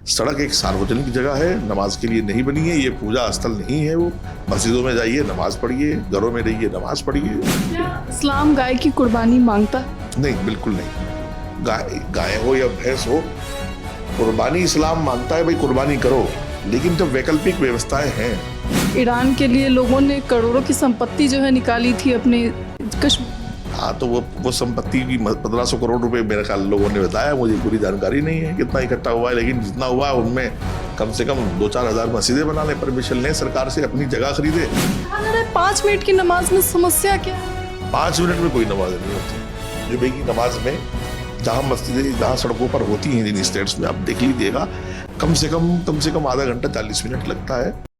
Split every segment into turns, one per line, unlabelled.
सड़क एक सार्वजनिक जगह है, नमाज के लिए नहीं बनी है, ये पूजा स्थल नहीं है। वो मस्जिदों में जाइए, नमाज पढ़िए, घरों में रहिए, नमाज पढ़िए।
क्या इस्लाम गाय की कुर्बानी मांगता है?
नहीं, बिल्कुल नहीं। गाय हो या भैंस हो, कुर्बानी इस्लाम मांगता है भाई, कुर्बानी करो, लेकिन जब वैकल्पिक व्यवस्थाएं हैं।
ईरान के लिए लोगों ने करोड़ों की संपत्ति जो है निकाली थी अपने कश्मीर।
हाँ, तो वो संपत्ति की 1500 करोड़ रुपए मेरे ख्याल लोगों ने बताया, मुझे पूरी जानकारी नहीं है कितना इकट्ठा हुआ है, लेकिन जितना हुआ है उनमें कम से कम 2-4 हजार मस्जिदें बना ले, परमिशन लें सरकार से, अपनी जगह खरीदे।
5 मिनट की नमाज में समस्या क्या है?
5 मिनट में कोई नमाज नहीं होती। जुमे की नमाज में जहाँ मस्जिदें, जहाँ सड़कों पर होती हैं जिन स्टेट्स में, आप देख लीजिएगा, कम से कम आधा घंटा 40 मिनट लगता है।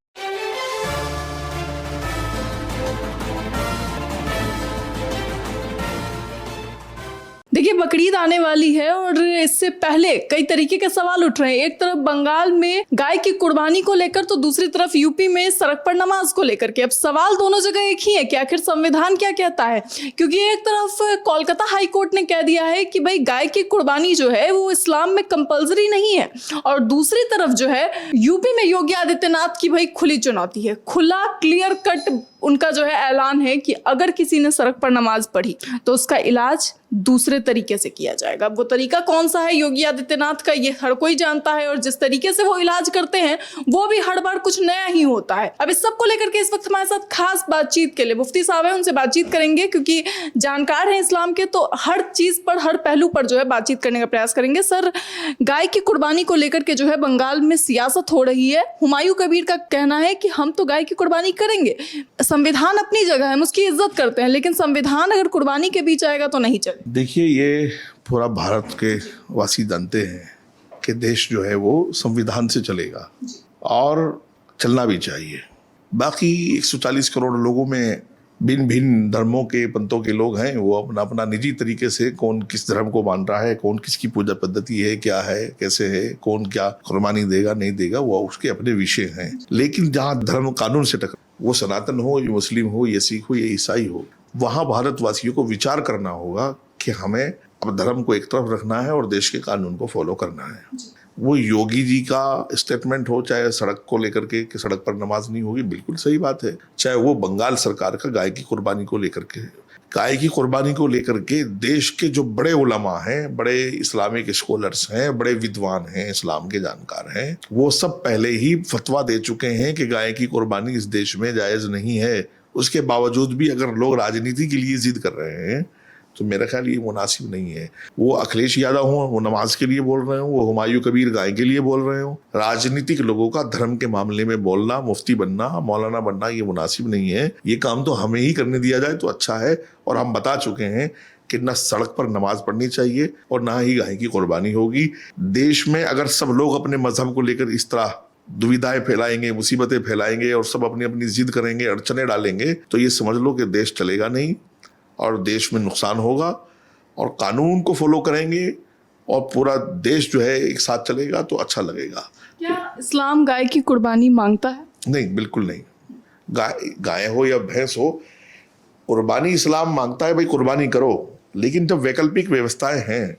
देखिए, बकरीद आने वाली है और इससे पहले कई तरीके के सवाल उठ रहे हैं। एक तरफ बंगाल में गाय की कुर्बानी को लेकर, तो दूसरी तरफ यूपी में सड़क पर नमाज को लेकर के। अब सवाल दोनों जगह एक ही है कि आखिर संविधान क्या कहता है, क्योंकि एक तरफ कोलकाता हाई कोर्ट ने कह दिया है कि भाई गाय की कुर्बानी जो है वो इस्लाम में कंपल्सरी नहीं है, और दूसरी तरफ जो है यूपी में योगी आदित्यनाथ की भाई खुली चुनौती है, खुला क्लियर कट उनका जो है ऐलान है कि अगर किसी ने सड़क पर नमाज पढ़ी तो उसका इलाज दूसरे तरीके से किया जाएगा। वो तरीका कौन सा है योगी आदित्यनाथ का, ये हर कोई जानता है, और जिस तरीके से वो इलाज करते हैं वो भी हर बार कुछ नया ही होता है। अब इस सब को लेकर के इस वक्त हमारे साथ खास बातचीत के लिए मुफ्ती साहब हैं, उनसे बातचीत करेंगे क्योंकि जानकार हैं इस्लाम के, तो हर चीज पर, हर पहलू पर जो है बातचीत करने का प्रयास करेंगे। सर, गाय की कुर्बानी को लेकर के जो है बंगाल में सियासत हो रही है। हुमायूं कबीर का कहना है कि हम तो गाय की कुर्बानी करेंगे, संविधान अपनी जगह है, हम उसकी इज्जत करते हैं, लेकिन संविधान अगर कुर्बानी के बीच आएगा तो नहीं चले।
देखिए, ये पूरा भारत के वासी जानते हैं कि देश जो है वो संविधान से चलेगा और चलना भी चाहिए। बाकी 140 करोड़ लोगों में भिन्न भिन्न धर्मों के, पंथों के लोग हैं, वो अपना अपना निजी तरीके से कौन किस धर्म को मान रहा है, कौन किसकी पूजा पद्धति है, क्या है, कैसे है, कौन क्या कुर्बानी देगा नहीं देगा, वो उसके अपने विषय हैं। लेकिन जहाँ धर्म कानून से टकरा, वो सनातन हो, ये मुस्लिम हो, ये सिख हो, ये ईसाई हो, वहाँ भारतवासियों को विचार करना होगा कि हमें अब धर्म को एक तरफ रखना है और देश के कानून को फॉलो करना है। वो योगी जी का स्टेटमेंट हो, चाहे सड़क को लेकर के कि सड़क पर नमाज नहीं होगी, बिल्कुल सही बात है, चाहे वो बंगाल सरकार का गाय की कुर्बानी को लेकर के, गाय की कुर्बानी को लेकर के देश के जो बड़े उलमा हैं, बड़े इस्लामिक स्कॉलर्स हैं, बड़े विद्वान हैं, इस्लाम के जानकार हैं, वो सब पहले ही फतवा दे चुके हैं कि गाय की कुर्बानी इस देश में जायज नहीं है। उसके बावजूद भी अगर लोग राजनीति के लिए जिद कर रहे हैं तो मेरा ख्याल ये मुनासिब नहीं है। वो अखिलेश यादव हो, वो नमाज के लिए बोल रहे हो, वो हुमायूं कबीर गाय के लिए बोल रहे हो, राजनीतिक लोगों का धर्म के मामले में बोलना, मुफ्ती बनना, मौलाना बनना, ये मुनासिब नहीं है। ये काम तो हमें ही करने दिया जाए तो अच्छा है। और हम बता चुके हैं कि न सड़क पर नमाज पढ़नी चाहिए और ना ही गाय की कुर्बानी होगी। देश में अगर सब लोग अपने मजहब को लेकर इस तरह दुविधाएं फैलाएंगे, मुसीबतें फैलाएंगे और सब अपनी अपनी जिद करेंगे, अड़चने डालेंगे, तो ये समझ लो कि देश चलेगा नहीं और देश में नुकसान होगा। और कानून को फॉलो करेंगे और पूरा देश जो है एक साथ चलेगा तो अच्छा लगेगा।
क्या इस्लाम गाय की कुर्बानी मांगता है?
नहीं, बिल्कुल नहीं। गाय हो या भैंस हो, कुर्बानी इस्लाम मांगता है भाई, कुर्बानी करो, लेकिन जब वैकल्पिक व्यवस्थाएं हैं,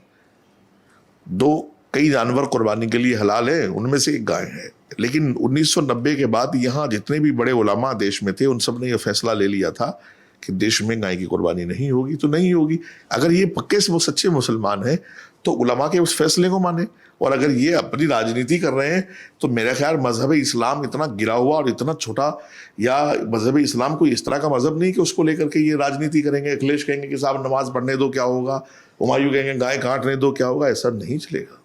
कई जानवर कुर्बानी के लिए हलाल है, उनमें से एक गाय है। लेकिन 1990 के बाद यहाँ जितने भी बड़े उलमा देश में थे, उन सब ने यह फैसला ले लिया था कि देश में गाय की कुर्बानी नहीं होगी तो नहीं होगी। अगर ये पक्के से वो सच्चे मुसलमान हैं तो उलमा के उस फैसले को माने। और अगर ये अपनी राजनीति कर रहे हैं तो मेरा ख्याल मजहब इस्लाम इतना गिरा हुआ और इतना छोटा, या मजहब इस्लाम कोई इस तरह का मजहब नहीं कि उसको लेकर के ये राजनीति करेंगे। अखिलेश कहेंगे कि साहब नमाज पढ़ने दो, क्या होगा, हुमायूं कहेंगे गाय काटने दो, क्या होगा, ऐसा नहीं चलेगा।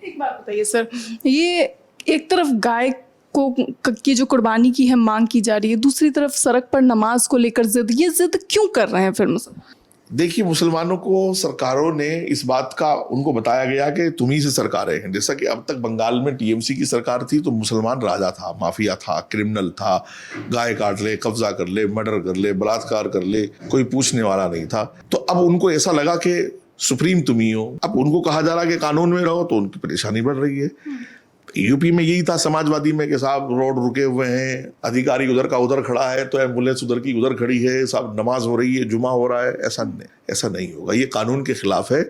एक बात बताइए सर, ये एक तरफ गाय को की जो कुर्बानी की है मांग की जा रही है, दूसरी तरफ सड़क पर नमाज को लेकर जिद, ये जिद क्यों कर रहे हैं फिर मुसलमान?
देखिए, मुसलमानों को सरकारों ने इस बात का उनको बताया गया कि तुम ही से सरकारें हैं। जैसा कि अब तक बंगाल में टीएमसी की सरकार थी तो मुसलमान राजा था, माफिया था, क्रिमिनल था, गाय काट ले, कब्जा कर ले, मर्डर कर ले, बलात्कार कर ले, कोई पूछने वाला नहीं था। तो अब उनको ऐसा लगा कि सुप्रीम तुम ही हो। अब उनको कहा जा रहा है कि कानून में रहो, तो उनकी परेशानी बढ़ रही है। यूपी में यही था समाजवादी में कि साहब रोड रुके हुए हैं, अधिकारी उधर का उधर खड़ा है तो एम्बुलेंस उधर की उधर खड़ी है, साहब नमाज हो रही है, जुमा हो रहा है, ऐसा नहीं होगा, ये कानून के खिलाफ है।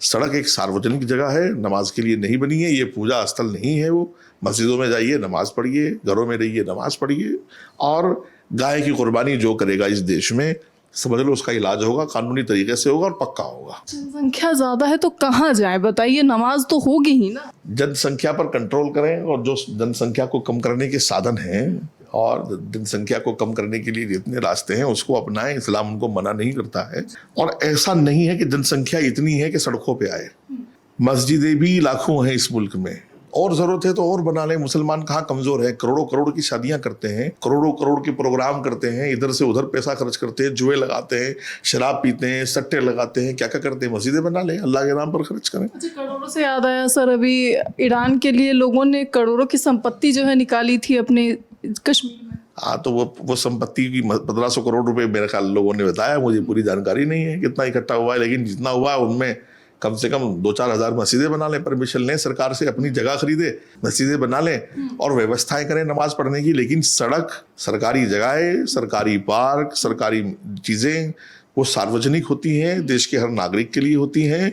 सड़क एक सार्वजनिक जगह है, नमाज के लिए नहीं बनी है, ये पूजा स्थल नहीं है। वो मस्जिदों में जाइए, नमाज पढ़िए, घरों में रहिए, नमाज पढ़िए। और गाय की कुर्बानी जो करेगा इस देश में, समझ लो उसका इलाज होगा, कानूनी तरीके से होगा और पक्का होगा।
जनसंख्या ज्यादा है तो कहाँ जाए बताइए, नमाज तो होगी ही ना।
जनसंख्या पर कंट्रोल करें, और जो जनसंख्या को कम करने के साधन हैं और जनसंख्या को कम करने के लिए जितने रास्ते हैं उसको अपनाएं। इस्लाम उनको मना नहीं करता है। और ऐसा नहीं है कि जनसंख्या इतनी है कि सड़कों पे आए। मस्जिदें भी लाखों हैं इस मुल्क में, और जरूरत है तो और बना लें। मुसलमान कहाँ कमजोर है? करोड़ों करोड़ की शादियां करते हैं, करोड़ों करोड़ के प्रोग्राम करते हैं, इधर से उधर पैसा खर्च करते हैं, जुए लगाते हैं, शराब पीते हैं, सट्टे लगाते हैं, क्या क्या करते हैं। मस्जिदें बना लें, अल्लाह के नाम पर खर्च करें।
अच्छा, करोड़ों से याद आया सर, अभी ईरान के लिए लोगों ने करोड़ों की संपत्ति जो है निकाली थी अपने कश्मीर में।
हाँ, तो वो संपत्ति की 1500 करोड़ रुपए मेरे ख्याल लोगों ने बताया, मुझे पूरी जानकारी नहीं है कितना इकट्ठा हुआ है, लेकिन जितना हुआ है उनमें कम से कम 2-4 हज़ार मस्जिदें बना लें, परमिशन लें सरकार से, अपनी जगह खरीदे, मस्जिदें बना लें और व्यवस्थाएं करें नमाज पढ़ने की। लेकिन सड़क, सरकारी जगहें, सरकारी पार्क, सरकारी चीज़ें वो सार्वजनिक होती हैं, देश के हर नागरिक के लिए होती हैं।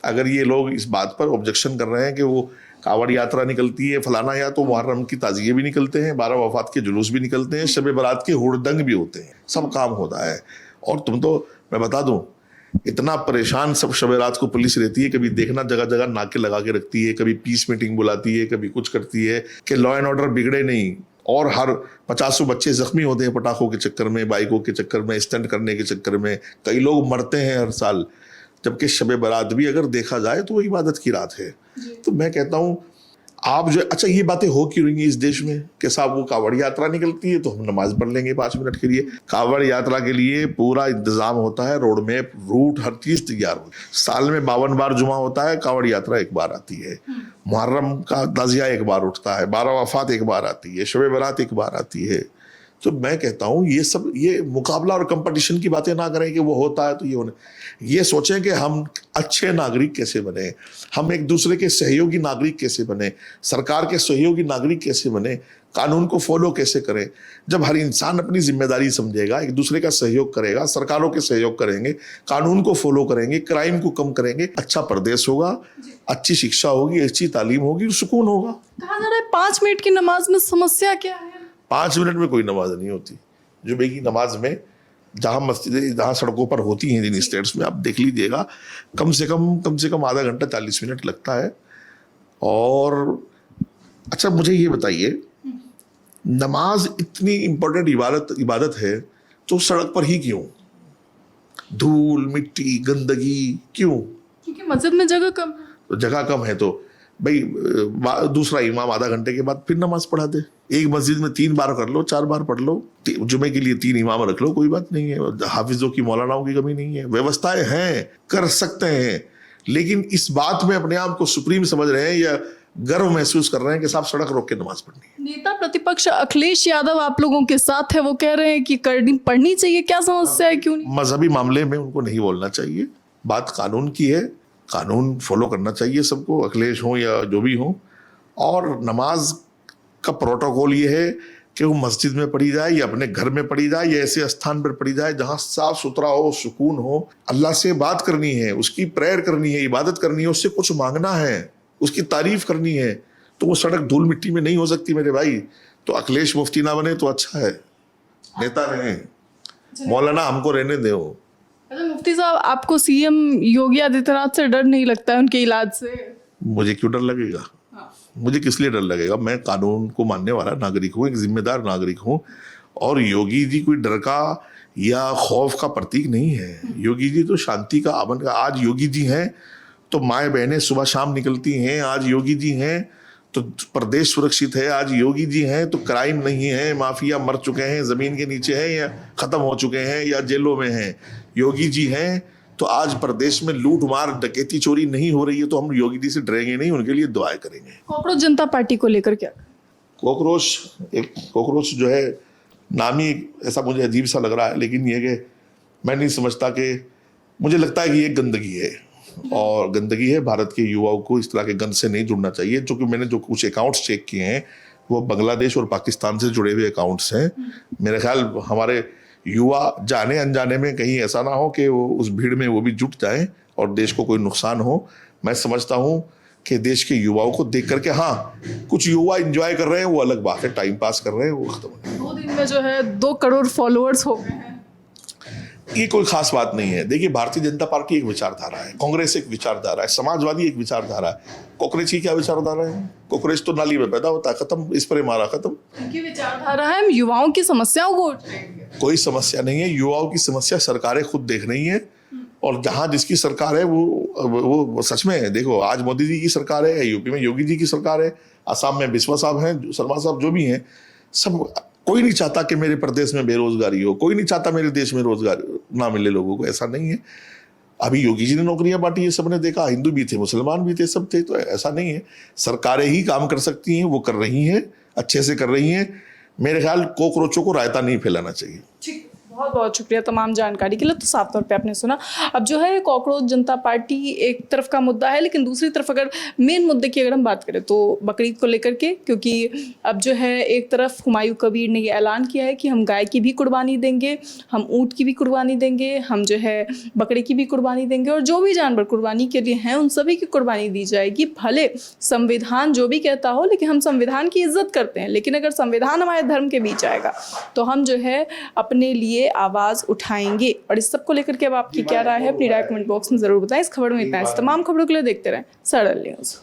अगर ये लोग इस बात पर ऑब्जेक्शन कर रहे हैं कि वो कावड़ यात्रा निकलती है फलाना, या तो मुहर्रम की ताज़िये भी निकलते हैं, 12 वफात के जुलूस भी निकलते हैं, शब बारात के हुड़दंग भी होते हैं, सब काम होता है। और तुम तो, मैं बता दूं, इतना परेशान सब शब रात को पुलिस रहती है, कभी देखना जगह जगह नाके लगा के रखती है, कभी पीस मीटिंग बुलाती है, कभी कुछ करती है कि लॉ एंड ऑर्डर बिगड़े नहीं। और हर 50 बच्चे जख्मी होते हैं पटाखों के चक्कर में, बाइकों के चक्कर में, स्टंट करने के चक्कर में, कई लोग मरते हैं हर साल। जबकि शब बारात भी अगर देखा जाए तो वो इबादत की रात है। तो मैं कहता हूँ आप जो, अच्छा ये बातें हो क्यों रही हैं इस देश में कि साहब वो कावड़ यात्रा निकलती है तो हम नमाज पढ़ लेंगे 5 मिनट के लिए। कावड़ यात्रा के लिए पूरा इंतजाम होता है, रोड मैप, रूट, हर चीज तैयार हो। साल में 52 बार जुमा होता है, कावड़ यात्रा एक बार आती है, मुहर्रम का ताज़िया एक बार उठता है, 12 वफात एक बार आती है, शब बारात एक बार आती है। तो मैं कहता हूँ ये सब, ये मुकाबला और कंपटीशन की बातें ना करें कि वो होता है तो ये होने, ये सोचें कि हम अच्छे नागरिक कैसे बने, हम एक दूसरे के सहयोगी नागरिक कैसे बने, सरकार के सहयोगी नागरिक कैसे बने, कानून को फॉलो कैसे करें। जब हर इंसान अपनी जिम्मेदारी समझेगा, एक दूसरे का सहयोग करेगा, सरकारों के सहयोग करेंगे, कानून को फॉलो करेंगे, क्राइम को कम करेंगे, अच्छा प्रदेश होगा, अच्छी शिक्षा होगी, अच्छी तालीम होगी, सुकून होगा।
कहा जा रहा है 5 मिनट की नमाज में समस्या क्या है?
5 मिनट में कोई नमाज नहीं होती। जुमे की नमाज में जहाँ मस्जिदें, जहाँ सड़कों पर होती हैं जिन स्टेट्स में, आप देख लीजिएगा, कम से कम आधा घंटा 40 मिनट लगता है। और अच्छा मुझे ये बताइए, नमाज इतनी इंपॉर्टेंट इबादत है तो सड़क पर ही क्यों? धूल, मिट्टी, गंदगी क्यों?
क्योंकि मस्जिद में जगह कम है।
तो जगह कम है तो भाई दूसरा इमाम आधा घंटे के बाद फिर नमाज पढ़ा दे। एक मस्जिद में 3 बार कर लो, 4 बार पढ़ लो, जुमे के लिए 3 इमाम रख लो, कोई बात नहीं है। हाफिजों की, मौलानाओं की कमी नहीं है, व्यवस्थाएं हैं, कर सकते हैं। लेकिन इस बात में अपने आप को सुप्रीम समझ रहे हैं या गर्व महसूस कर रहे हैं कि साहब सड़क रोक के नमाज पढ़नी है।
नेता प्रतिपक्ष अखिलेश यादव आप लोगों के साथ है, वो कह रहे हैं कि करनी पढ़नी चाहिए, क्या समस्या है, क्यों नहीं?
मजहबी मामले में उनको नहीं बोलना चाहिए, बात कानून की है, कानून फॉलो करना चाहिए सबको, अखिलेश हो या जो भी हो। और नमाज का प्रोटोकॉल ये है कि वो मस्जिद में पढ़ी जाए या अपने घर में पढ़ी जाए या ऐसे स्थान पर पढ़ी जाए जहाँ साफ सुथरा हो, सुकून हो, अल्लाह से बात करनी है, उसकी प्रेयर करनी है, इबादत करनी है, उससे कुछ मांगना है, उसकी तारीफ करनी है। तो वो सड़क धूल मिट्टी में नहीं हो सकती मेरे भाई। तो अखिलेश मुफ्ती ना बने तो अच्छा है, नेता रहे, मौलाना हमको रहने दे।
अच्छा मुफ्ती साहब, आपको सीएम योगी आदित्यनाथ से डर नहीं लगता है उनके इलाज से?
मुझे क्यों डर लगेगा? मुझे किस लिए डर लगेगा? मैं कानून को मानने वाला नागरिक हूँ, एक जिम्मेदार नागरिक हूँ। और योगी जी कोई डर का या खौफ का प्रतीक नहीं है। योगी जी तो शांति का, अमन का। आज योगी जी हैं तो माएँ बहनें सुबह शाम निकलती हैं, आज योगी जी हैं तो प्रदेश सुरक्षित है, आज योगी जी हैं तो क्राइम नहीं है, माफिया मर चुके हैं, जमीन के नीचे हैं या खत्म हो चुके हैं या जेलों में हैं। योगी जी हैं तो आज प्रदेश में लूट मार, डकैती, चोरी नहीं हो रही है। तो हम योगी जी से डरेंगे नहीं, उनके लिए दुआएं करेंगे।
कॉकरोच जनता पार्टी को लेकर क्या?
कॉकरोच जो है, नाम ही ऐसा मुझे अजीब सा लग रहा है, लेकिन ये कि मैं नहीं समझता कि, मुझे लगता है कि ये गंदगी है, और गंदगी है। भारत के युवाओं को इस तरह के गंद से नहीं जुड़ना चाहिए। क्योंकि मैंने जो कुछ अकाउंट्स चेक किए हैं वो बांग्लादेश और पाकिस्तान से जुड़े हुए अकाउंट्स हैं। मेरे ख्याल हमारे युवा जाने अनजाने में कहीं ऐसा ना हो कि वो उस भीड़ में वो भी जुट जाएं। और देश को कोई नुकसान हो, मैं समझता हूँ कि देश के युवाओं को देख करके, हाँ कुछ युवा एंजॉय कर रहे हैं वो अलग बात है, टाइम पास कर रहे हैं वो खत्म हो गया।
2 दिन में जो है 2 करोड़ फॉलोअर्स हो गए हैं।
ये कोई खास बात नहीं है। देखिए, भारतीय जनता पार्टी एक विचारधारा है, कांग्रेस एक विचारधारा है, समाजवादी एक विचारधारा है। कांग्रेस की क्या विचारधारा है? कांग्रेस तो नाली में पैदा होता है, खत्म, स्प्रे मारा, खत्म।
उनकी विचारधारा है हम युवाओं की समस्याओं को उठाएंगे।
कोई समस्या नहीं है, युवाओं की समस्या सरकारें खुद देख रही हैं, और जहां जिसकी सरकार है वो सच में देखो, आज मोदी जी की सरकार है, यूपी में योगी जी की सरकार है, असम में बिस्वा साहब हैं, शर्मा साहब जो भी हैं, सब कोई नहीं चाहता कि मेरे प्रदेश में बेरोजगारी हो, कोई नहीं चाहता मेरे देश में रोजगार ना मिले लोगों को, ऐसा नहीं है। अभी योगी जी ने नौकरियां बांटी, ये सबने देखा, हिंदू भी थे, मुसलमान भी थे, सब थे, तो ऐसा नहीं है। सरकारें ही काम कर सकती हैं, वो कर रही हैं, अच्छे से कर रही हैं। मेरे ख्याल कॉकरोचों को रायता नहीं फैलाना चाहिए।
ठीक, बहुत बहुत शुक्रिया तमाम जानकारी के लिए। तो साफ तौर पे आपने सुना, अब जो है कॉकरोच जनता पार्टी एक तरफ का मुद्दा है, लेकिन दूसरी तरफ अगर मेन मुद्दे की अगर हम बात करें तो बकरीद को लेकर के, क्योंकि अब जो है एक तरफ हुमायूं कबीर ने ये ऐलान किया है कि हम गाय की भी कुर्बानी देंगे, हम ऊँट की भी कुर्बानी देंगे, हम जो है बकरे की भी कुर्बानी देंगे, और जो भी जानवर कुर्बानी के लिए हैं उन सभी की कुर्बानी दी जाएगी। भले संविधान जो भी कहता हो, लेकिन हम संविधान की इज्जत करते हैं, लेकिन अगर संविधान हमारे धर्म के बीच आएगा तो हम जो है अपने लिए आवाज उठाएंगे। और इस सब को लेकर के अब आपकी क्या राय है, अपनी राय कमेंट बॉक्स में जरूर बताएं। इस खबर में इतना है, तमाम खबरों के लिए देखते रहें सरल न्यूज।